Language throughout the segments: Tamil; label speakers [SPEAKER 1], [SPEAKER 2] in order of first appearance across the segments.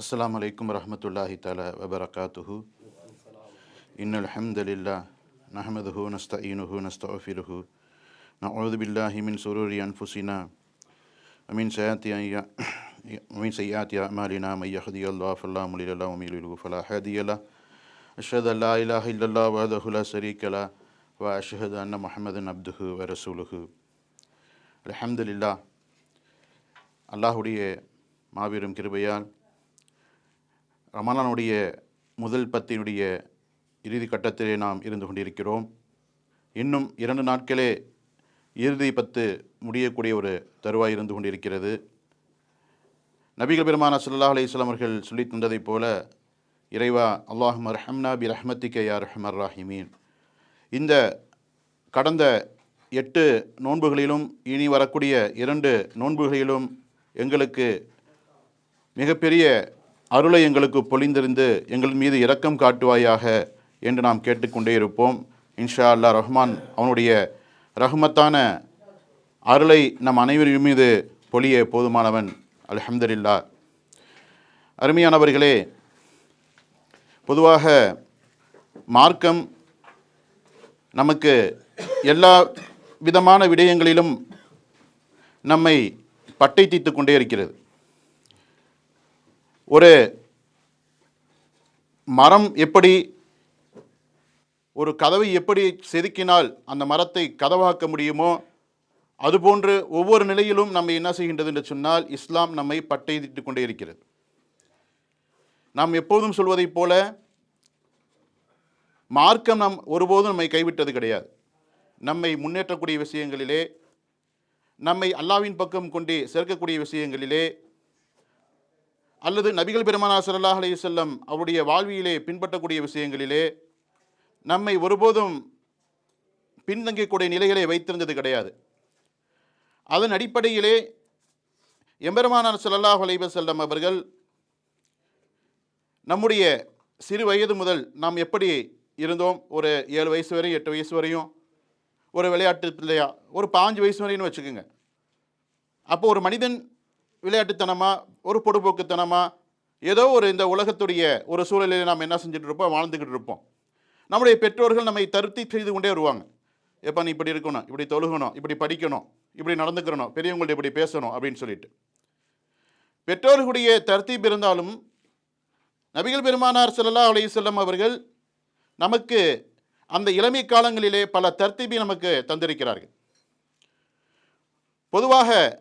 [SPEAKER 1] அஸ்ஸலாமு அலைக்கும் வரஹ்மத்துல்லாஹி தஆலா வபரகாத்துஹு. இன்னல் ஹம்தலில்லாஹ் நஹ்மதுஹு நஸ்தஈனுஹு நஸ்தஃபிருஹு நஊது பில்லாஹி மின் ஷுரூரி அன்ஃபுஸினா வ மின் ஸய்யிஆத்தி அஅமாலினா மை யஹ்தியல்லாஹு ஃபலா முضில்ல லஹு வ மை யுض்லில் ஃபலா ஹாதிய லஹு. அஷ்ஹது அல்லா இலாஹா இல்லல்லாஹ் வஹ்தஹு லா ஷரீக லஹு வ அஷ்ஹது அன்ன முஹம்மதன் அப்துஹு வ ரசூலுஹு. அல்ஹம்துலில்லாஹ். அல்லாஹுடைய மாபெரும் கிருபையால் ரமலானுடைய முதல் பத்தினுடைய இறுதி கட்டத்திலே நாம் இருந்து கொண்டிருக்கிறோம். இன்னும் 2 நாட்களே இறுதி 10 முடியக்கூடிய ஒரு தருவாய் இருந்து கொண்டிருக்கிறது. நபிகள் பெருமானார் ஸல்லல்லாஹு அலைஹி வஸல்லம் அவர்கள் சொல்லி தந்ததைப் போல, இறைவா அல்லாஹும்ம ரஹம்னா பி ரஹ்மத்திக யா அர்ஹமர் ராஹிமீன். இந்த கடந்த 8 நோன்புகளிலும் இனி வரக்கூடிய 2 நோன்புகளிலும் எங்களுக்கு மிகப்பெரிய அருளை எங்களுக்கு பொழிந்திருந்து எங்கள் மீது இரக்கம் காட்டுவாயாக என்று நாம் கேட்டுக்கொண்டே இருப்போம். இன்ஷா அல்லாஹ் ரஹ்மான் அவனுடைய ரஹ்மத்தான அருளை நம் அனைவரின் மீது பொழிய போதுமானவன். அல்ஹம்துலில்லாஹ். அருமையானவர்களே, பொதுவாக மார்க்கம் நமக்கு எல்லா விதமான விடயங்களிலும் நம்மை பட்டை தீர்த்து கொண்டே இருக்கிறது. ஒரு மரம் எப்படி, ஒரு கதவை எப்படி செதுக்கினால் அந்த மரத்தை கதவாக்க முடியுமோ, அதுபோன்று ஒவ்வொரு நிலையிலும் நம்மை என்ன செய்கின்றது என்று சொன்னால் இஸ்லாம் நம்மை பட்டை தீர்த்து கொண்டே இருக்கிறது. நாம் எப்போதும் சொல்வதைப் போல மார்க்கம் ஒருபோதும் நம்மை கைவிட்டது கிடையாது. நம்மை முன்னேற்றக்கூடிய விஷயங்களிலே, நம்மை அல்லாஹ்வின் பக்கம் கொண்டு சேர்க்கக்கூடிய விஷயங்களிலே, அல்லது நபிகள் பெருமானார் ஸல்லல்லாஹு அலைஹி வஸல்லம் அவருடைய வாழ்வியிலே பின்பற்றக்கூடிய விஷயங்களிலே நம்மை ஒருபோதும் பின்தங்கக்கூடிய நிலைகளை வைத்திருந்தது கிடையாது. அதன் அடிப்படையிலே எம்பெருமானார் ஸல்லல்லாஹு அலைஹி வஸல்லம் அவர்கள் நம்முடைய சிறு வயது முதல் நாம் எப்படி இருந்தோம், ஒரு 7 வயசு வரை 8 வயசு வரையும் ஒரு விளையாட்டு பிள்ளையா, ஒரு 5 வயசு வரைன்னு வச்சுக்கோங்க. அப்போ ஒரு மனிதன் விளையாட்டுத்தனமாக, ஒரு பொடுபோக்குத்தனமாக, ஏதோ ஒரு இந்த உலகத்துடைய ஒரு சூழலில் நாம் என்ன செஞ்சுட்டு இருப்போம், வாழ்ந்துக்கிட்டு இருப்போம். நம்முடைய பெற்றோர்கள் நம்மை தருத்தி செய்து கொண்டே வருவாங்க. எப்போ நீ இப்படி இருக்கணும், இப்படி தொழுகணும், இப்படி படிக்கணும், இப்படி நடந்துக்கிறணும், பெரியவங்கள்ட்ட இப்படி பேசணும் அப்படின்னு சொல்லிட்டு. பெற்றோர்களுடைய தர்த்தீப் இருந்தாலும் நபிகள் பெருமானார் ஸல்லல்லாஹு அலைஹி வஸல்லம் அவர்கள் நமக்கு அந்த இளமை காலங்களிலே பல தர்த்தீபை நமக்கு தந்திருக்கிறார்கள். பொதுவாக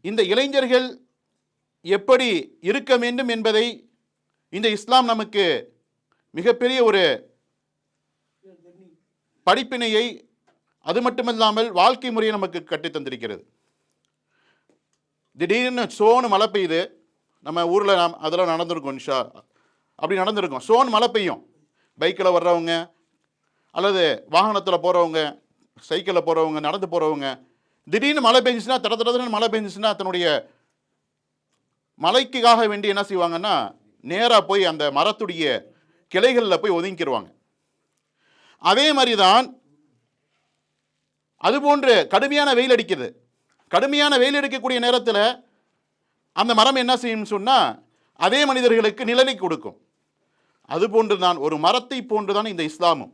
[SPEAKER 1] இந்த இளைஞர்கள் எப்படி இருக்க வேண்டும் என்பதை இந்த இஸ்லாம் நமக்கு மிகப்பெரிய ஒரு படிப்பினையை, அது மட்டுமல்லாமல் வாழ்க்கை முறையை நமக்கு கற்றுத் தந்திருக்கிறது. திடீர்னு சோனு மழை பெய்யுது, நம்ம ஊரில் நாம் அதெல்லாம் நடந்திருக்கோம். இன்ஷா அப்படி நடந்திருக்கும். சோன் மழை பெய்யும், பைக்கில் வர்றவங்க அல்லது வாகனத்தில் போகிறவங்க, சைக்கிளில் போகிறவங்க, நடந்து போகிறவங்க, திடீர்னு மழை பெஞ்சிச்சுன்னா, தடன்னு மழை பெஞ்சிச்சுன்னா தன்னுடைய மழைக்காக வேண்டி என்ன செய்வாங்கன்னா, நேராக போய் அந்த மரத்துடைய கிளைகளில் போய் ஒதுங்கிடுவாங்க. அதே மாதிரி தான் அதுபோன்று கடுமையான வெயில் அடிக்குது. கடுமையான வெயில் அடிக்கக்கூடிய நேரத்தில் அந்த மரம் என்ன செய்யும் சொன்னால் அதே மனிதர்களுக்கு நிழலை கொடுக்கும். அதுபோன்று தான் ஒரு மரத்தை போன்று தான் இந்த இஸ்லாமும்.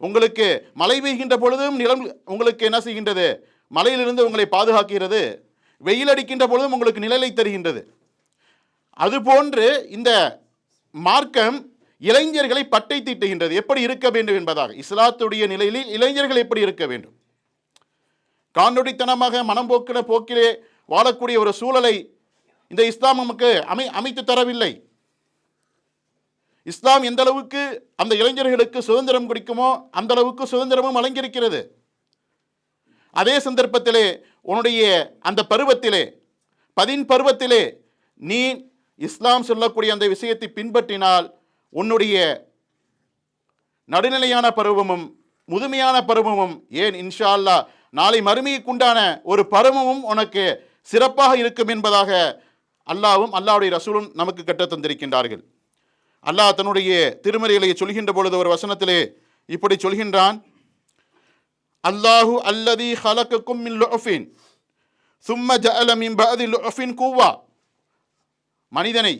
[SPEAKER 1] உங்களுக்கு மழை பெய்கின்ற பொழுதும் நிலம் உங்களுக்கு என்ன செய்கின்றது, மழையிலிருந்து உங்களை பாதுகாக்கிறது. வெயில் அடிக்கின்ற பொழுதும் உங்களுக்கு நிழலை தருகின்றது. அதுபோன்று இந்த மார்க்கம் இளைஞர்களை பட்டை தீட்டுகின்றது, எப்படி இருக்க வேண்டும் என்பதாக. இஸ்லாத்துடைய நிலையில் இளைஞர்கள் எப்படி இருக்க வேண்டும், காணொடித்தனமாக போக்கிலே வாழக்கூடிய ஒரு சூழலை இந்த இஸ்லாம் நமக்கு அமைத்து தரவில்லை. இஸ்லாம் எந்த அளவுக்கு அந்த இளைஞர்களுக்கு சுதந்திரம் கொடுக்குமோ அந்த அளவுக்கு சுதந்திரமும் வழங்கியிருக்கிறது. அதே சந்தர்ப்பத்திலே உன்னுடைய அந்த பருவத்திலே, 10 பருவத்திலே நீ இஸ்லாம் சொல்லக்கூடிய அந்த விஷயத்தை பின்பற்றினால் உன்னுடைய நடுநிலையான பருவமும் முதுமையான பருவமும், ஏன் இன்ஷா அல்லாஹ் நாளை மறுமைக்குண்டான ஒரு பருவமும் உனக்கு சிறப்பாக இருக்கும் என்பதாக அல்லாஹ்வும் அல்லாஹ்வுடைய ரசூலும் நமக்கு கற்றுத் தந்திருக்கின்றார்கள். அல்லாஹ் தன்னுடைய திருமறைகளை சொல்கின்ற பொழுது ஒரு வசனத்திலே இப்படி சொல்கின்றான், அல்லாஹு அல்லதி ஹலகக்கும் மின் லுஃபின் சும்ம ஜஅல மின் பஅதி லுஃபின் குவ்வா மனிதனை,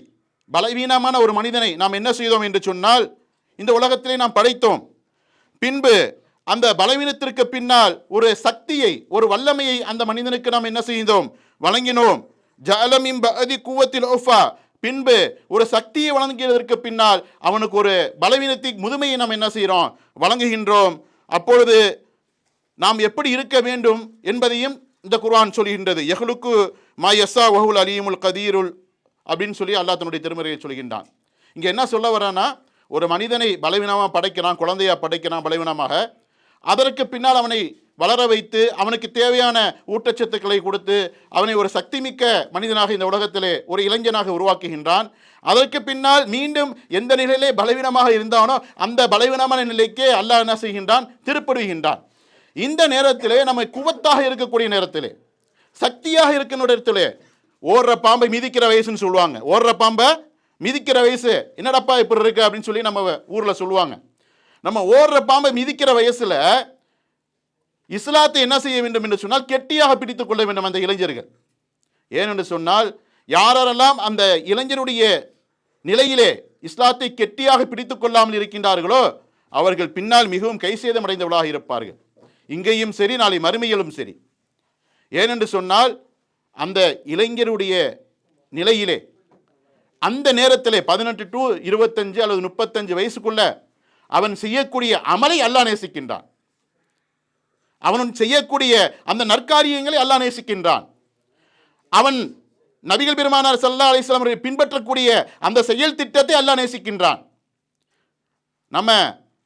[SPEAKER 1] பலவீனமான ஒரு மனிதனை நாம் என்ன செய்தோம் என்று சொன்னால், இந்த உலகத்திலே நாம் படைத்தோம். பின்பு அந்த பலவீனத்திற்கு பின்னால் ஒரு சக்தியை, ஒரு வல்லமையை அந்த மனிதனுக்கு நாம் என்ன செய்தோம்? வழங்கினோம். ஜஅலமின் பஅதி குவத்தில் உஃபா, பின்பு ஒரு சக்தியை வழங்கியதற்கு பின்னால் அவனுக்கு ஒரு பலவீனத்தை, முதுமையை நாம் என்ன செய்கிறோம்? வழங்குகின்றோம். அப்பொழுது நாம் எப்படி இருக்க வேண்டும் என்பதையும் இந்த குர்ஆன் சொல்கின்றது. யஹ்லுக்கு மா யஸா வஹுல் அலீமுல் கதீருல் அப்படின்னு சொல்லி அல்லாஹ் தன்னுடைய திருமறையை சொல்கின்றான். இங்கே என்ன சொல்ல வரானா, ஒரு மனிதனை பலவீனமாக படைக்கிறான், குழந்தையா படைக்கிறான் பலவீனமாக. அதற்கு பின்னால் அவனை வளர வைத்து அவனுக்கு தேவையான ஊட்டச்சத்துக்களை கொடுத்து அவனை ஒரு சக்திமிக்க மனிதனாக இந்த உலகத்திலே ஒரு இளைஞனாக உருவாக்குகின்றான். அதற்கு பின்னால் மீண்டும் எந்த நிலையிலே பலவீனமாக இருந்தானோ அந்த பலவீனமான நிலைக்கே அல்லாஹ் என்ன செய்கின்றான்? திருப்படுகின்றான். இந்த நேரத்திலே நம்ம குவத்தாக இருக்கக்கூடிய நேரத்திலே, சக்தியாக இருக்கின்ற இடத்திலே, ஓடுற பாம்பை மிதிக்கிற வயசுன்னு சொல்லுவாங்க. ஓடுற பாம்பை மிதிக்கிற வயசு, என்னடப்பா இப்படி இருக்கு அப்படின்னு சொல்லி நம்ம ஊரில் சொல்லுவாங்க. நம்ம ஓடுற பாம்பை மிதிக்கிற வயசுல இஸ்லாத்தை என்ன செய்ய வேண்டும் என்று சொன்னால் கெட்டியாக பிடித்துக் கொள்ள வேண்டும் அந்த இளைஞர்கள். ஏனென்று சொன்னால், யாரெல்லாம் அந்த இளைஞருடைய நிலையிலே இஸ்லாத்தை கெட்டியாக பிடித்துக் கொள்ளாமல் இருக்கின்றார்களோ அவர்கள் பின்னால் மிகவும் கைசேதம் அடைந்தவர்களாக இருப்பார்கள், இங்கேயும் சரி நாளை மறுமையிலும் சரி. ஏனென்று சொன்னால், அந்த இளைஞருடைய நிலையிலே அந்த நேரத்திலே 18 to 25 அல்லது 35 வயசுக்குள்ள அவன் செய்யக்கூடிய அமலை அல்லாஹ் நேசிக்கின்றான். அவன் செய்யக்கூடிய அந்த நற்காரியங்களை அல்லாஹ் நேசிக்கின்றான். அவன் நபிகள் பெருமானார் ஸல்லல்லாஹு அலைஹி வஸல்லம் அவர்கள் பின்பற்றக்கூடிய அந்த செயல் திட்டத்தை அல்லாஹ் நேசிக்கின்றான். நம்ம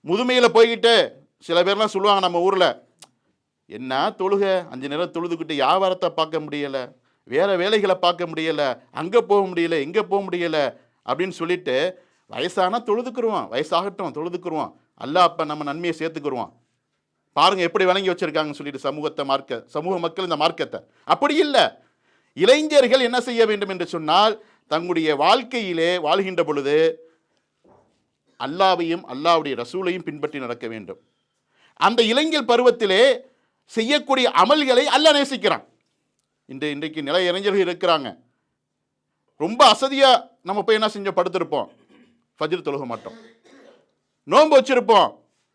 [SPEAKER 1] முதுமையில் போய்கிட்டு சில பேர்லாம் சொல்லுவாங்க நம்ம ஊரில், என்ன தொழுக, 5 நேரம் தொழுதுகிட்டு வியாபாரத்தை பார்க்க முடியலை, வேறு வேலைகளை பார்க்க முடியலை, அங்கே போக முடியலை, இங்கே போக முடியலை அப்படின்னு சொல்லிட்டு வயசானா தொழுதுக்குருவான், வயசாகட்டும் தொழுதுக்குருவான், அல்லாஹ் அப்போ நம்ம நன்மையை சேர்த்துக்குருவான். பாருங்கள் எப்படி வழங்கி வச்சுருக்காங்கன்னு சொல்லிட்டு சமூக மக்கள் இந்த மார்க்கத்தை. அப்படி இல்லை. இளைஞர்கள் என்ன செய்ய வேண்டும் என்று சொன்னால், தங்களுடைய வாழ்க்கையிலே வாழ்கின்ற பொழுது அல்லாஹ்வையும் அல்லாஹ்வுடைய ரசூலையும் பின்பற்றி நடக்க வேண்டும். அந்த இளைஞர் பருவத்திலே செய்யக்கூடிய அமல்களை அல்லாஹ் நேசிக்கிறான். இன்றைக்கு நிறைய இளைஞர்கள் இருக்கிறாங்க, ரொம்ப அசதியாக நம்ம போய் என்ன செஞ்சோம்? படுத்திருப்போம், ஃபஜ்ர் தொழுக மாட்டோம். நோன்பு வச்சிருப்போம்,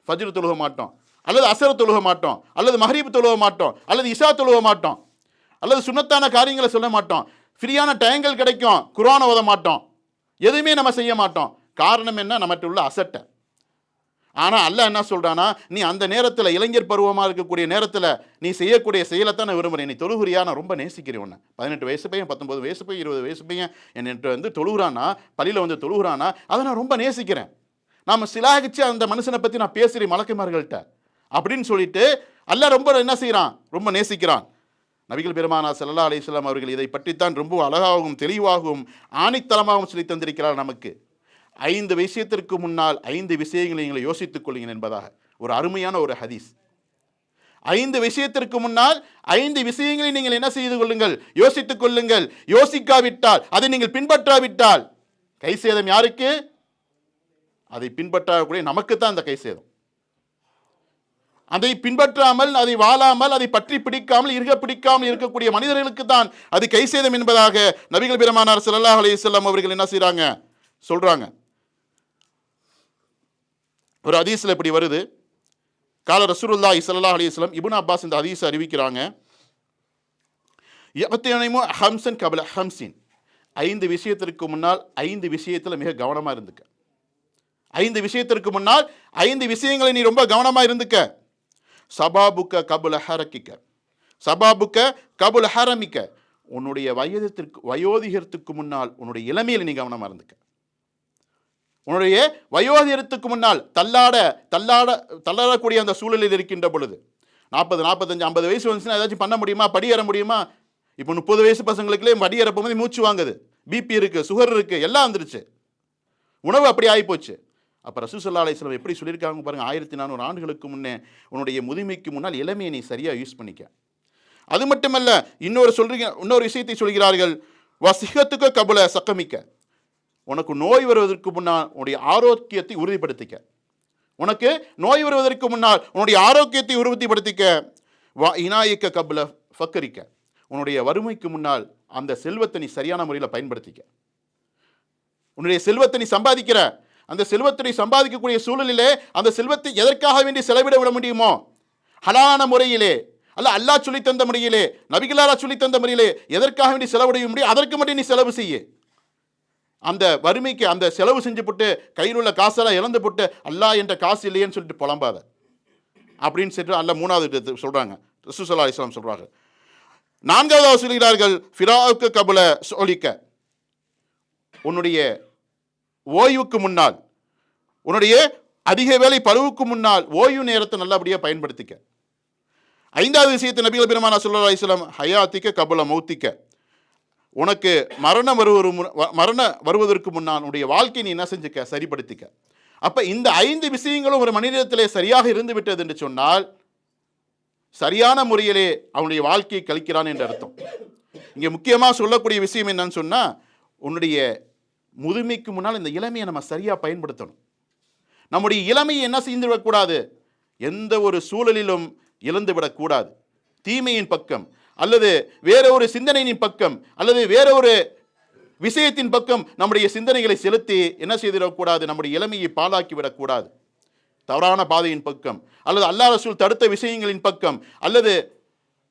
[SPEAKER 1] ஃபஜ்ர் தொழுக மாட்டோம், அல்லது அசர் தொழுக மாட்டோம், அல்லது மஹ்ரிப் தொழுக மாட்டோம், அல்லது இஷா தொழுக மாட்டோம், அல்லது சுன்னத்தான காரியங்களை சொல்ல மாட்டோம். ஃப்ரீயான டயங்கள் கிடைக்கும், குர்ஆனை ஓத மாட்டோம், எதுவுமே நம்ம செய்ய மாட்டோம். காரணம் என்ன? நம்மகிட்ட உள்ள அசட்டை. ஆனால் அல்லாஹ் என்ன சொல்கிறானா, நீ அந்த நேரத்தில் இளைஞர் பருவமாக இருக்கக்கூடிய நேரத்தில் நீ செய்யக்கூடிய செயலைத்தான் நான் விரும்புகிறேன். நீ தொழுகுறியா? நான் ரொம்ப நேசிக்கிறேன் உன்னை. 18 வயசு பையன், 19 வயசு பையன், 20 வயசு பையன் என்னை தொழுகிறானா, பள்ளியில் வந்து தொழுகிறானா, அதை நான் ரொம்ப நேசிக்கிறேன். நாம் சிலாகிச்சு அந்த மனுஷனை பற்றி நான் பேசுகிறேன் மலக்குமார்கள்ட்ட அப்படின்னு சொல்லிட்டு அல்லாஹ் ரொம்ப என்ன செய்கிறான்? ரொம்ப நேசிக்கிறான். நபிகள் பெருமானார் ஸல்லல்லாஹு அலைஹி வஸல்லம் அவர்கள் இதை பற்றித்தான் ரொம்ப அழகாகவும் தெளிவாகவும் ஆணித்தரமாகவும் சொல்லி தந்திருக்கிறார் நமக்கு. 5 விஷயத்திற்கு முன்னால் 5 விஷயங்களை நீங்கள் யோசித்துக் கொள்ளுங்கள் என்பதாக ஒரு அருமையான ஒரு ஹதீஸ். 5 விஷயத்திற்கு முன்னால் 5 விஷயங்களை நீங்கள் என்ன செய்து கொள்ளுங்கள்? யோசித்துக் கொள்ளுங்கள். யோசிக்காவிட்டால், அதை நீங்கள் பின்பற்றாவிட்டால் கை சேதம் யாருக்கு? அதை பின்பற்றக்கூடிய நமக்குத்தான் அந்த கை சேதம். அதை பின்பற்றாமல், அதை வாழாமல், அதை பற்றி பிடிக்காமல், பிடிக்காமல் இருக்கக்கூடிய மனிதர்களுக்கு தான் அது கை சேதம் என்பதாக நபிகள் பெருமானார் ஸல்லல்லாஹு அலைஹி வஸல்லம் அவர்கள் என்ன செய்றாங்க? சொல்றாங்க. ஒரு ஹதீஸ்ல இப்படி வருது, கால ரசூலுல்லாஹி ஸல்லல்லாஹு அலைஹி வஸல்லம், இப்னு அப்பாஸ் இந்த ஹதீஸை அறிவிக்கிறாங்க. யக்தனிமு ஹம்சன் கப்ல ஹம்சின், 5 விஷயத்திற்கு முன்னால் 5 விஷயத்தில் மிக கவனமாக இருந்துக்க. 5 விஷயத்திற்கு முன்னால் 5 விஷயங்களை நீ ரொம்ப கவனமாக இருந்துக்க. சபாபுக்க கபுல ஹரக்கிக்க, சபாபுக்க கபுல ஹரமிக்க, உன்னுடைய வயோதிகத்துக்கு முன்னால் உன்னுடைய இளமையில் நீ கவனமாக இருந்துக்க. உன்னுடைய வயோதிகத்துக்கு முன்னால் தள்ளாடக்கூடிய அந்த சூழலில் இருக்கின்ற பொழுது 40, 45, 50 வயசு வந்துச்சுன்னா ஏதாச்சும் பண்ண முடியுமா? படியேற முடியுமா? இப்போ 30 வயசு பசங்களுக்குள்ளே படியேற போகும்போது மூச்சு வாங்குது, பிபி இருக்குது, சுகர் இருக்குது, எல்லாம் வந்துருச்சு, உணவு அப்படி ஆகிப்போச்சு. அப்போ ரசூல் ஸல்லல்லாஹு அலைஹி வஸல்லம் எப்படி சொல்லியிருக்காங்க பாருங்கள், 1400 ஆண்டுகளுக்கு முன்னே உன்னுடைய முதுமைக்கு முன்னால் இளமையை நீ சரியாக யூஸ் பண்ணிக்க. அது மட்டுமல்ல, இன்னொரு விஷயத்தை சொல்கிறார்கள், வசிகத்துக்கு கபுல சக்கமிக்க, உனக்கு நோய் வருவதற்கு முன்னால் உன்னுடைய ஆரோக்கியத்தை உறுதிப்படுத்திக்க. உனக்கு நோய் வருவதற்கு முன்னால் உன்னுடைய ஆரோக்கியத்தை உறுதிப்படுத்திக்க. வா இனாயிக்க கபுல ஃபக்கரிக்க, உன்னுடைய வறுமைக்கு முன்னால் அந்த செல்வத்தை நீ சரியான முறையில் பயன்படுத்திக்க. உன்னுடைய செல்வத்தை நீ சம்பாதிக்கிற, அந்த செல்வத்தை சம்பாதிக்கக்கூடிய சூழலிலே அந்த செல்வத்தை எதற்காக வேண்டி செலவிட விட முடியுமோ, ஹலாலான முறையிலே அல்ல அல்லாஹ் சொல்லி தந்த முறையிலே, நபிகளாரா சொல்லி தந்த முறையிலே எதற்காக வேண்டி செலவிட முடியும், அதற்கு மட்டும் நீ செலவு செய்ய. அந்த வறுமைக்கு அந்த செலவு செஞ்சு போட்டு கையில் உள்ள காசெல்லாம் இழந்து போட்டு அல்லாஹ் என்ற காசு இல்லையேன்னு சொல்லிட்டு புலம்பாத அப்படின்னு சொல்லிட்டு அல்ல மூணாவது சொல்றாங்க. ரசூல் ஸல்லல்லாஹு அலைஹி வஸல்லம் சொல்றாங்க. நான்காவது சொல்கிறார்கள், ஃபிராவுக்கு கபுல சோலிக்க, உன்னுடைய ஓய்வுக்கு முன்னால், உன்னுடைய அதிக வேலை பழுவுக்கு முன்னால் ஓய்வு நேரத்தை நல்லபடியாக பயன்படுத்திக்க. ஐந்தாவது விஷயத்தை நபிகள் பெருமானார் ஸல்லல்லாஹு அலைஹி வஸல்லம், ஹயாத்திக்க கபுல மௌத்திக்க, உனக்கு மரணம் வருவதற்கு முன்னால் உன்னுடைய வாழ்க்கை நீ என்ன செஞ்சுக்க, சரிப்படுத்திக்க. அப்ப இந்த 5 விஷயங்களும் ஒரு மனிதத்திலே சரியாக இருந்து விட்டது என்று சொன்னால் சரியான முறையிலே அவனுடைய வாழ்க்கையை கழிக்கிறான் என்று அர்த்தம். இங்கே முக்கியமாக சொல்லக்கூடிய விஷயம் என்னன்னு சொன்னா, உன்னுடைய முதுமைக்கு முன்னால் இந்த இளமையை நம்ம சரியா பயன்படுத்தணும். நம்முடைய இளமையை என்ன செய்து விடக்கூடாது, எந்த ஒரு சூழலிலும் இழந்து விடக்கூடாது. தீமையின் பக்கம் அல்லது வேற ஒரு சிந்தனையின் பக்கம் அல்லது வேற ஒரு விஷயத்தின் பக்கம் நம்முடைய சிந்தனைகளை செலுத்தி என்ன செய்திடக்கூடாது, நம்முடைய இளமையை பாழாக்கி விடக்கூடாது. தவறான பாதையின் பக்கம் அல்லது அல்லாஹ் ரசூல் தடுத்த விஷயங்களின் பக்கம் அல்லது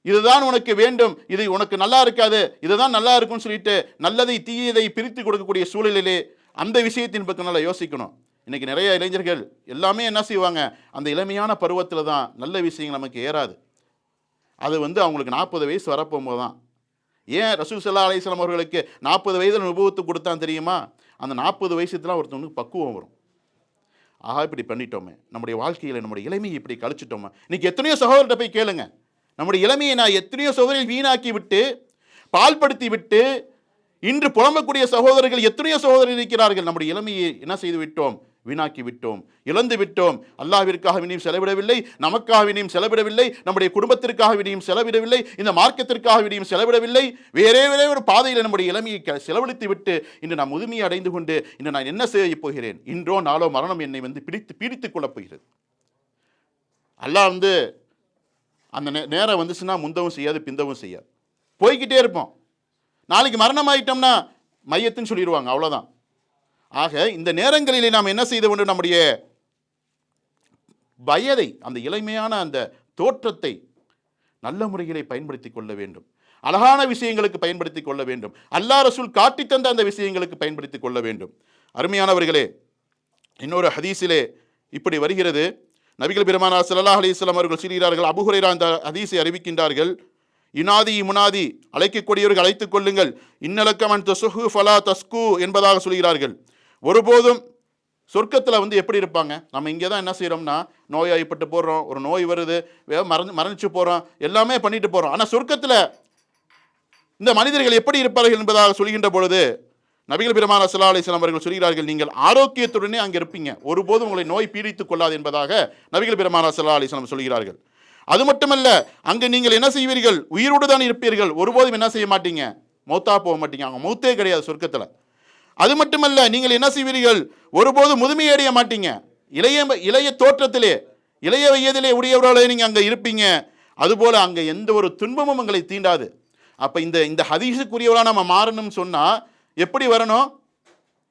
[SPEAKER 1] இதுதான் உனக்கு வேண்டும், இது உனக்கு நல்லா இருக்காது, இதுதான் நல்லா இருக்கும்னு சொல்லிட்டு நல்லதை தீயதை பிரித்து கொடுக்கக்கூடிய சூழலிலே அந்த விஷயத்தின் பக்கம் நல்லா யோசிக்கணும். இன்னைக்கு நிறைய இளைஞர்கள் எல்லாமே என்ன செய்வாங்க, அந்த இளமையான பருவத்தில் தான் நல்ல விஷயங்கள் நமக்கு ஏறாது. அது அவங்களுக்கு 40 வயசு வரப்போகும்போது தான். ஏன் ரசூல் ஸல்லல்லாஹு அலைஹி வஸல்லம் அவர்களுக்கு 40 வயதில் நுபுவத்து கொடுத்தான் தெரியுமா? அந்த 40 வயசுலாம் ஒருத்தவனுக்கு பக்குவம் வரும். ஆஹா, இப்படி பண்ணிட்டோமே, நம்முடைய வாழ்க்கையில் நம்முடைய இளமையை இப்படி கழிச்சிட்டோமா. இன்னைக்கு எத்தனையோ சகோதரர்கிட்ட போய் கேளுங்க, நம்முடைய இளமையை நான் எத்தனையோ சகோதரிகள் வீணாக்கி விட்டு பால்படுத்தி விட்டு இன்று புலம்பக்கூடிய சகோதரர்கள் எத்தனையோ சகோதரர்கள் இருக்கிறார்கள். நம்முடைய இளமையை என்ன செய்து விட்டோம், வீணாக்கி விட்டோம், இழந்து விட்டோம். அல்லாஹ்விற்காக வினியும் செலவிடவில்லை, நமக்காக வினியும் செலவிடவில்லை, நம்முடைய குடும்பத்திற்காக வினியும் செலவிடவில்லை, இந்த மார்க்கத்திற்காக வினியும் செலவிடவில்லை. வேறே ஒரு பாதையில் நம்முடைய இளமையை செலவழித்து விட்டு இன்று நான் முதுமையை அடைந்து கொண்டு இன்று நான் என்ன செய்ய போகிறேன், இன்றோ நாளோ மரணம் என்னை பீடித்துக் கொள்ளப் போகிறது. அல்லாஹ் அந்த நேரம் வந்துச்சுன்னா முந்தவும் செய்யாது பிந்தவும் செய்யாது, போய்கிட்டே இருப்போம். நாளைக்கு மரணம் ஆயிட்டோம்னா மையத்துன்னு சொல்லிடுவாங்க, அவ்வளோதான். ஆக இந்த நேரங்களிலே நாம் என்ன செய்த வேண்டும், நம்முடைய வயதை அந்த இளமையான அந்த தோற்றத்தை நல்ல முறையிலே பயன்படுத்தி கொள்ள வேண்டும். அழகான விஷயங்களுக்கு பயன்படுத்தி கொள்ள வேண்டும். அல்லாஹ் ரசூல் காட்டி தந்த அந்த விஷயங்களுக்கு பயன்படுத்தி கொள்ள வேண்டும். அருமையானவர்களே, இன்னொரு ஹதீஸிலே இப்படி வருகிறது. நபிகள் பெருமானார் ஸல்லல்லாஹு அலைஹி வஸல்லம் அவர்கள் சொல்கிறார்கள், அபூ ஹுரைரா அந்த ஹதீஸை அறிவிக்கின்றார்கள், இனாதி முனாதி, அழைக்கக்கூடியவர்கள் அழைத்துக் கொள்ளுங்கள், இன்னலக்கமன் தசுஹு ஃபலா தஸ்கு என்பதாக சொல்கிறார்கள். ஒருபோதும் சொர்க்கத்தில் எப்படி இருப்பாங்க, நம்ம இங்கே தான் என்ன செய்கிறோம்னா நோயாய்ப்பட்டு போடுறோம், ஒரு நோய் வருது, மரணிச்சு போகிறோம், எல்லாமே பண்ணிட்டு போகிறோம். ஆனால் சொர்க்கத்தில் இந்த மனிதர்கள் எப்படி இருப்பார்கள் என்பதாக சொல்கின்ற பொழுது நபிகள் பெருமானார் ஸல்லல்லாஹு அலைஹி வஸல்லம் அவர்கள் சொல்கிறார்கள், நீங்கள் ஆரோக்கியத்துடனே அங்கே இருப்பீங்க, ஒருபோதும் உங்களை நோய் பீடித்துக் கொள்ளாது என்பதாக நபிகள் பெருமானார் ஸல்லல்லாஹு அலைஹி வஸல்லம் சொல்கிறார்கள். அது மட்டுமல்ல, அங்கு நீங்கள் என்ன செய்வீர்கள், உயிரோடு தான் இருப்பீர்கள், ஒருபோதும் என்ன செய்ய மாட்டீங்க, மௌத்தா போக மாட்டீங்க, அவங்க மௌத்தே கிடையாது சொர்க்கத்தில். அது மட்டுமல்ல, நீங்கள் என்ன செய்வீர்கள், ஒருபோதும் முதுமையை அடைய மாட்டீங்க, இளைய தோற்றத்திலே இளைய வயதிலே உடையவர்களே நீங்கள் அங்கே இருப்பீங்க. அதுபோல அங்கே எந்த ஒரு துன்பமும் உங்களை தீண்டாது. அப்போ இந்த ஹதீஸுக்குரியவராக நம்ம மாறணும்னு சொன்னால் எப்படி வரணும்,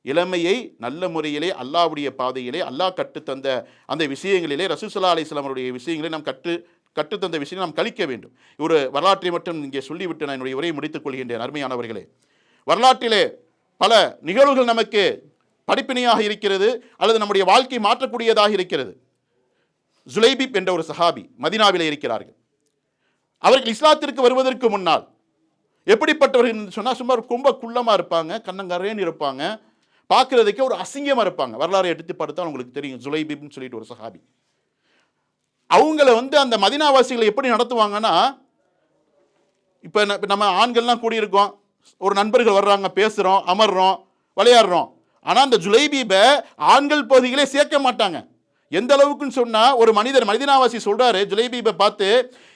[SPEAKER 1] இளமையை நல்ல முறையிலே அல்லாஹ்வுடைய பாதையிலே அல்லாஹ் கற்றுத்தந்த அந்த விஷயங்களிலே ரசூல் ஸல்லல்லாஹு அலைஹி வஸல்லம் அவருடைய விஷயங்களை நாம் கற்றுத்தந்த விஷயங்களை நாம் கழிக்க வேண்டும். ஒரு வரலாற்றை மட்டும் இங்கே சொல்லிவிட்டு நான் என்னுடைய உரையை முடித்துக் கொள்கின்றேன். அருமையானவர்களே, வரலாற்றிலே பல நிகழ்வுகள் நமக்கு படிப்பினையாக இருக்கிறது அல்லது நம்முடைய வாழ்க்கை மாற்றக்கூடியதாக இருக்கிறது. ஜுலைபிப் என்ற ஒரு சஹாபி மதீனாவிலே இருக்கிறார்கள். அவர்கள் இஸ்லாத்திற்கு வருவதற்கு முன்னால் எப்படிப்பட்டவர்கள் சொன்னால், சும்மா ரொம்ப குள்ளமாக இருப்பாங்க, கண்ணங்கரேன்னு இருப்பாங்க, பார்க்குறதுக்கே ஒரு அசிங்கமாக இருப்பாங்க. வரலாறு எடுத்து பார்த்தா உங்களுக்கு தெரியும். ஜுலைபிப்னு சொல்லிட்டு ஒரு சஹாபி. அவங்கள அந்த மதீனாவாசிகளை எப்படி நடத்துவாங்கன்னா, இப்போ நம்ம ஆண்கள்லாம் கூடியிருக்கோம், ஒரு நண்பர்கள் வர்றாங்க, பேசுகிறோம், அமர்றோம், விளையாடுறோம். ஆனால் அந்த ஜுலைபீபை ஆண்கள் பகுதிகளே சேர்க்க மாட்டாங்க. எந்த அளவுக்குன்னு சொன்னால், ஒரு மதீனாவாசி சொல்கிறாரு ஜுலைபீபை பார்த்து,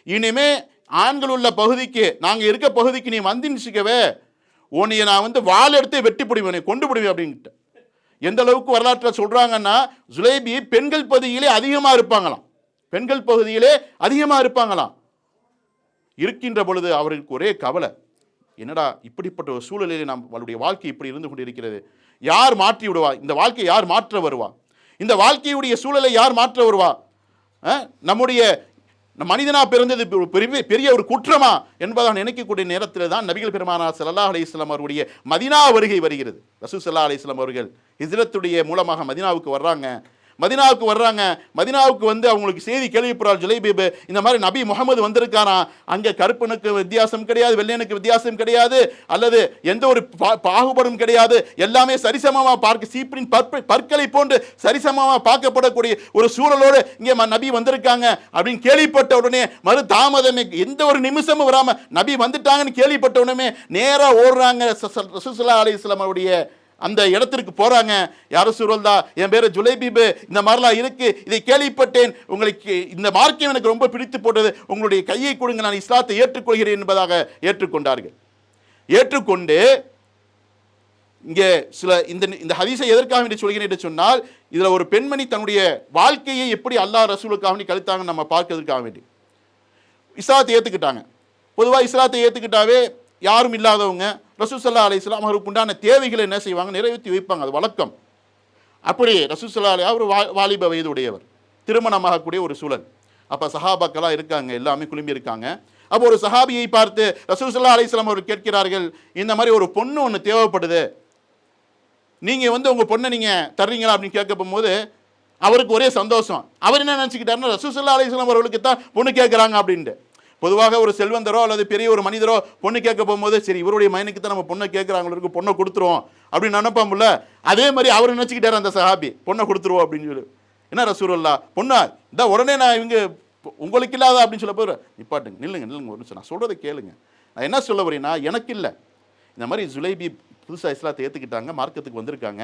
[SPEAKER 1] இனிமே ஆண்கள் உள்ள பகுதிக்கு, நாங்கள் இருக்க பகுதிக்கு நீ வந்துச்சுக்கவே உன்னைய நான் வாள் எடுத்து வெட்டி பிடிவேன், கொண்டு பிடிவேன் அப்படின்ட்டு. எந்த அளவுக்கு வரலாற்றில் சொல்கிறாங்கன்னா, ஜுலைபி பெண்கள் பகுதியிலே அதிகமாக இருப்பாங்களாம், பெண்கள் பகுதியிலே அதிகமாக இருப்பாங்களாம். இருக்கின்ற பொழுது அவர்களுக்கு ஒரே கவலை, என்னடா இப்படிப்பட்ட ஒரு சூழலிலே நம்மளுடைய வாழ்க்கை இப்படி இருந்து கொண்டிருக்கிறது, யார் மாற்றி விடுவா, இந்த வாழ்க்கையை யார் மாற்ற வருவா, இந்த வாழ்க்கையுடைய சூழலை யார் மாற்ற வருவா, நம்முடைய மனிதனா பிறந்தது பெரிய பெரிய ஒரு குற்றமா என்பதாக நினைக்கக்கூடிய நேரத்தில் தான் நபிகள் பெருமானார் ஸல்லல்லாஹு அலைஹி வஸல்லம் அவருடைய மதீனா வருகை வருகிறது. ரசூல் ஸல்லல்லாஹு அலைஹி வஸல்லம் அவர்கள் ஹிஜ்ரத்துடைய மூலமாக மதீனாவுக்கு வர்றாங்க. மதீனாவுக்கு வந்து அவங்களுக்கு செய்தி கேள்விப்படுறார் ஜுலைபீப், இந்த மாதிரி நபி முகமது வந்திருக்காராம், அங்கே கருப்பனுக்கு வித்தியாசம் கிடையாது, வெள்ளையனுக்கு வித்தியாசம் கிடையாது, அல்லது எந்த ஒரு பாகுபாடும் கிடையாது, எல்லாமே சரிசமமாக பார்க்க சீப்பின் பற்களை போன்று சரிசமமாக பார்க்கப்படக்கூடிய ஒரு சூழலோடு இங்கே நபி வந்திருக்காங்க அப்படின்னு கேள்விப்பட்ட உடனே மறு தாமதமே எந்த ஒரு நிமிஷமும் வராம நபி வந்துட்டாங்கன்னு கேள்விப்பட்ட உடனே நேராக ஓடுறாங்க. ரசூலுல்லாஹி ஸல்லல்லாஹு அலைஹி வஸல்லம் அவருடைய அந்த இடத்திற்கு போறாங்க. யார் ரசூலுல்லாஹ், என் பேரு ஜுலைபீப், இந்த மாதிரிலாம் இருக்கு, இதை கேள்விப்பட்டேன், உங்களுக்கு இந்த மார்க்கம் எனக்கு ரொம்ப பிடித்து போட்டது, உங்களுடைய கையை கொடுங்க, நான் இஸ்லாத்தை ஏற்றுக்கொள்கிறேன் என்பதாக ஏற்றுக்கொண்டார்கள். ஏற்றுக்கொண்டு இங்கே சில இந்த ஹதீஸை எதற்காக வேண்டி சொல்கிறேன் என்று சொன்னால், இதில் ஒரு பெண்மணி தன்னுடைய வாழ்க்கையை எப்படி அல்லாஹ் ரசூலுக்காக வேண்டி கழித்தாங்கன்னு நம்ம பார்க்கறதுக்காக வேண்டி இஸ்லாத்தை ஏற்றுக்கிட்டாங்க. பொதுவாக இஸ்லாத்தை ஏற்றுக்கிட்டாவே யாரும் இல்லாதவங்க ரசூல் ஸல்லல்லாஹு அலைஹி வஸல்லம் அவருக்கு உண்டான தேவைகளை என்ன செய்வாங்க, நிறைவேற்றி வைப்பாங்க, அது வழக்கம். அப்படி ரசூல் ஸல்லல்லாஹு அலைஹி அவர் வாலிப வயது உடையவர், திருமணமாகக்கூடிய ஒரு சூழல். அப்போ சஹாபாக்கெல்லாம் இருக்காங்க, எல்லாமே குழும்பி இருக்காங்க. அப்போ ஒரு சஹாபியை பார்த்து ரசூல் ஸல்லல்லாஹு அலைஹி வஸல்லம் அவர் கேட்கிறார்கள், இந்த மாதிரி ஒரு பொண்ணு ஒன்று தேவைப்படுது, நீங்கள் வந்து உங்கள் பொண்ணை நீங்கள் தர்றீங்களா அப்படின்னு கேட்க போகும்போது அவருக்கு ஒரே சந்தோஷம். அவர் என்ன நினச்சிக்கிட்டாருன்னா, ரசூல் ஸல்லல்லாஹு அலைஹி வஸல்லம் அவர்களுக்கு தான் பொண்ணு கேட்குறாங்க அப்படின்ட்டு. பொதுவாக ஒரு செல்வந்தரோ அல்லது பெரிய ஒரு மனிதரோ பொண்ணு கேட்க போகும்போது, சரி இவருடைய மகனுக்கு தான் நம்ம பொண்ணை கேட்குறாங்களுக்கு பொண்ணை கொடுத்துருவோம் அப்படின்னு நினைப்பாமுல்ல, அதே மாதிரி அவர் நினச்சிக்கிட்டார் அந்த சஹாபி, பொண்ணை கொடுத்துருவோம் அப்படின்னு சொல்லி. என்ன ரசூலுல்லாஹ், பொண்ணா இந்த உடனே நான் இவங்க உங்களுக்கு இல்லாத அப்படின்னு சொல்ல போகிற, நிப்பாட்டுங்க, நில்லுங்க ஒரு நிமிஷம், நான் சொல்கிறத கேளுங்க, நான் என்ன சொல்ல வரேன்னா, எனக்கு இல்லை, இந்த மாதிரி ஜுலைபீப் புதுசாக இஸ்லாத்தை ஏற்றுக்கிட்டாங்க, மார்க்கத்துக்கு வந்திருக்காங்க,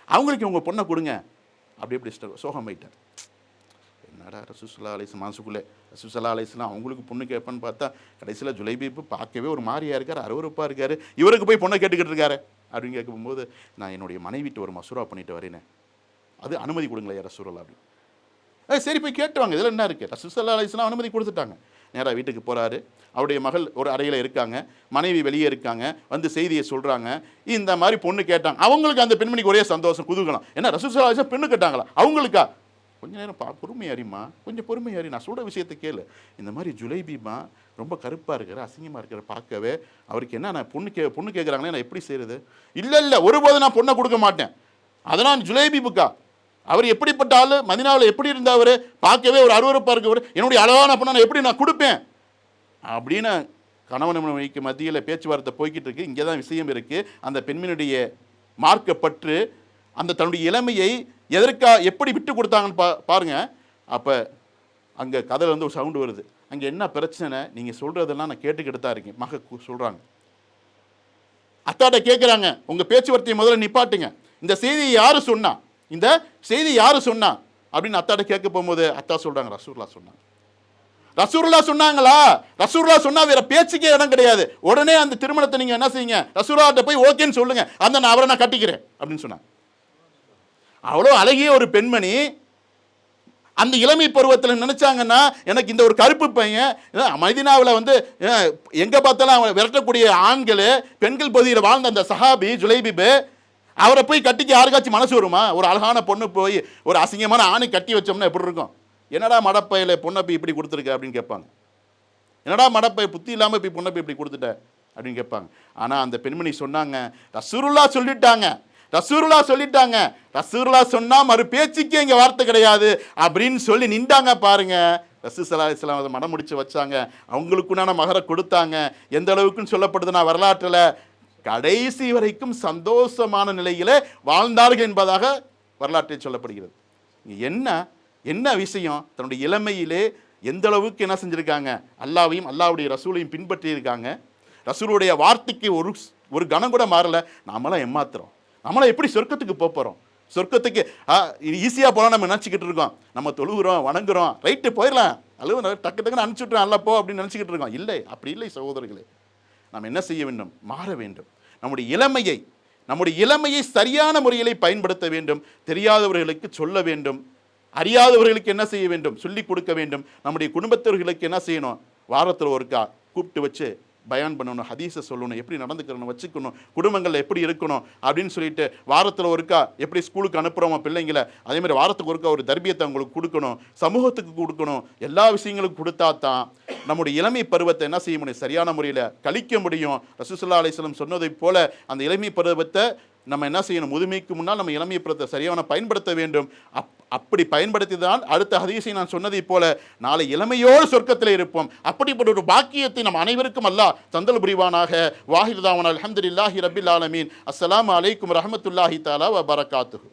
[SPEAKER 1] அவங்களுக்கு உங்கள் பொண்ணை கொடுங்க, அப்படி சோகமாயிட்டார். என்னடா ரசூல் ஸல்லல்லாஹு அலைஹி வஸல்லம் மனசுக்குள்ளே, ரசூல் ஸல்லல்லாஹு அலைஹி வஸல்லம் அவங்களுக்கு பொண்ணு கேட்பேன்னு பார்த்தா கடைசியில் ஜுலைபீப் பார்க்கவே ஒரு மாதிரியாக இருக்கார், அருவருப்பாக இருக்கார், இவருக்கு போய் பொண்ணை கேட்டுக்கிட்டு இருக்காரு அப்படின்னு கேட்கும்போது, நான் என்னுடைய மனைவிட்டு ஒரு மசூரா பண்ணிட்டு வரேனே, அது அனுமதி கொடுங்களேன் யார் ரசூலுல்லாஹ் அப்படி. சரி போய் கேட்டுவாங்க, இதில் என்ன இருக்குது. ரசூல் ஸல்லல்லாஹு அலைஹி வஸல்லம் அனுமதி கொடுத்துட்டாங்க. நேராக வீட்டுக்கு போகிறாரு, அவருடைய மகள் ஒரு அறையில் இருக்காங்க, மனைவி வெளியே இருக்காங்க, வந்து செய்தியை சொல்கிறாங்க, இந்த மாதிரி பொண்ணு கேட்டாங்க. அவங்களுக்கு அந்த பெண்மணிக்கு ஒரே சந்தோஷம், குதூகலம். என்ன ரசூல் ஸல்லல்லாஹு அலைஹி வஸல்லம் பெண்ணு கேட்டாங்களா அவங்களுக்கா, கொஞ்ச நேரம் பொறுமையாரிம்மா, கொஞ்சம் பொறுமையாரி, நான் சொல்கிற விஷயத்தை கேளு, இந்த மாதிரி ஜுலைபீமா ரொம்ப கருப்பாக இருக்கிற, அசிங்கமாக இருக்கிற, பார்க்கவே அவருக்கு என்ன, நான் பொண்ணு கேட்குறாங்களே, நான் எப்படி செய்கிறது, இல்லை ஒருபோது நான் பொண்ணை கொடுக்க மாட்டேன், அதனால் ஜுலைபீபுக்கா, அவர் எப்படிப்பட்ட ஆள், மதீனாவில் எப்படி இருந்தவர், பார்க்கவே ஒரு அருவருப்பாக இருக்கவர், என்னுடைய அழகான பொண்ணை நான் எப்படி நான் கொடுப்பேன் அப்படின்னு கணவன் மனைவிக்கு மத்தியில் பேச்சுவார்த்தை போய்கிட்டு இருக்கு. இங்கே தான் விஷயம் இருக்குது. அந்த பெண்மணியுடைய மார்க்கப்பற்று அந்த தன்னுடைய இளமையை எப்படி விட்டு கொடுத்தாங்கன்னு பாருங்க. அப்போ அங்கே கதையில் வந்து ஒரு சவுண்டு வருது, அங்கே என்ன பிரச்சனை, நீங்கள் சொல்கிறதெல்லாம் நான் கேட்டுக்கிட்டு தான் இருக்கேன், மக சொல்கிறாங்க. அத்தாட்ட கேட்குறாங்க, உங்கள் பேச்சுவார்த்தையை முதல்ல நிப்பாட்டுங்க, இந்த செய்தியை யார் சொன்னா, இந்த செய்தி யார் சொன்னா அப்படின்னு அத்தாட்ட கேட்க போகும்போது அத்தா சொல்கிறாங்க, ரசூலுல்லாஹ் சொன்னாங்களா, ரசூலுல்லாஹ் சொன்னா வேற பேச்சுக்கே இடம் கிடையாது, உடனே அந்த திருமணத்தை நீங்கள் என்ன செய்யுங்க, ரசூலுல்லாஹ்ட்ட போய் ஓகேன்னு சொல்லுங்க, அவரை நான் கட்டிக்கிறேன் அப்படின்னு சொன்னாங்க. அவ்வளோ அழகிய ஒரு பெண்மணி அந்த இளமை பருவத்தில் நினைச்சாங்கன்னா, எனக்கு இந்த ஒரு கருப்பு பையன் மதீனாவில் வந்து எங்கே பார்த்தாலும் விரட்டக்கூடிய ஆண்கள் பெண்கள் பகுதியில் வாழ்ந்த அந்த சஹாபி ஜுலைபீப், அவரை போய் கட்டிக்க யாருக்காச்சும் மனசு வருமா? ஒரு அழகான பொண்ணு போய் ஒரு அசிங்கமான ஆணை கட்டி வச்சோம்னா எப்படி இருக்கும்? என்னடா மடப்பையில் பொண்ணை போய் இப்படி கொடுத்துருக்க அப்படின்னு கேட்பாங்க. என்னடா மடப்பை புத்தி இல்லாமல் போய் பொண்ணை போய் இப்படி கொடுத்துட்ட அப்படின்னு கேட்பாங்க. ஆனால் அந்த பெண்மணி சொன்னாங்க, ரசூலுல்லாஹ் சொல்லிட்டாங்க, ரசூலுல்லாஹ் சொன்னா மறு பேச்சுக்கே இங்கே வார்த்தை கிடையாது அப்படின்னு சொல்லி நின்றாங்க பாருங்க. ரசூல் ஸல்லல்லாஹு அலைஹி வஸல்லம் அதை மனம் முடிச்சு வச்சாங்க, அவங்களுக்குண்டான மகரை கொடுத்தாங்க. எந்த அளவுக்குன்னு சொல்லப்படுதுன்னா, வரலாற்றில் கடைசி வரைக்கும் சந்தோஷமான நிலையிலே வாழ்ந்தார்கள் என்பதாக வரலாற்றில் சொல்லப்படுகிறது. என்ன விஷயம், தன்னுடைய இளமையிலே எந்த அளவுக்கு என்ன செஞ்சுருக்காங்க, அல்லாவையும் அல்லாவுடைய ரசூலையும் பின்பற்றி இருக்காங்க. ரசூலுடைய வார்த்தைக்கு ஒரு கணம் கூட மாறலை. நாமெல்லாம் ஏமாத்துறோம், நம்மளாம் எப்படி சொர்க்கத்துக்கு போகிறோம், சொர்க்கத்துக்கு ஈஸியாக போகலாம் நம்ம நினச்சிக்கிட்டு இருக்கோம். நம்ம தொழுகிறோம், வணங்குறோம், ரைட்டு போயிடலாம், அல்லது டக்குன்னு அனுப்பிச்சுட்றோம், அல்ல போ அப்படின்னு நினச்சிக்கிட்டு இருக்கோம். இல்லை, அப்படி இல்லை சகோதரர்களே. நாம் என்ன செய்ய வேண்டும், மாற வேண்டும். நம்முடைய இளமையை சரியான முறையிலே பயன்படுத்த வேண்டும். தெரியாதவர்களுக்கு சொல்ல வேண்டும், அறியாதவர்களுக்கு என்ன செய்ய வேண்டும், சொல்லிக் கொடுக்க வேண்டும். நம்முடைய குடும்பத்தவர்களுக்கு என்ன செய்யணும், வாரத்தில் ஒருக்கா கூப்பிட்டு வச்சு பயான் பண்ணணும், ஹதீஸை சொல்லணும், எப்படி நடந்துக்கிறணும், வச்சுக்கணும், குடும்பங்களில் எப்படி இருக்கணும் அப்படின்னு சொல்லிட்டு வாரத்தில் ஒருக்கா எப்படி ஸ்கூலுக்கு அனுப்புகிறோமோ பிள்ளைங்களை, அதே மாதிரி வாரத்துக்கு ஒருக்கா ஒரு தர்பியத்தை அவங்களுக்கு கொடுக்கணும், சமூகத்துக்கு கொடுக்கணும். எல்லா விஷயங்களுக்கும் கொடுத்தா தான் நம்முடைய இளமை பருவத்தை என்ன செய்ய முடியும், சரியான முறையில் கழிக்க முடியும். ரசூலுல்லாஹி ஸல்லல்லாஹு அலைஹி வஸல்லம் சொன்னதைப் போல அந்த இளமை பருவத்தை நம்ம என்ன செய்யணும், முதுமைக்கு முன்னால் நம்ம இளமை பருவத்தை சரியான பயன்படுத்த வேண்டும். அப்படி பயன்படுத்திதான் அடுத்த ஹதீஸை நான் சொன்னதைப் போல நாளை இளமையோடு சொர்க்கத்தில் இருப்போம். அப்படிப்பட்ட ஒரு பாக்கியத்தை நம் அனைவருக்கும் அல்லாஹ் தந்தல் புரிவானாக. வாஹிர் தாவானா அல்ஹம்துலில்லாஹி ரப்பில் ஆலமீன். அஸ்ஸலாமு அலைக்கும் வரஹ்மத்துல்லாஹி தஆலா வ பரகாத்துஹு.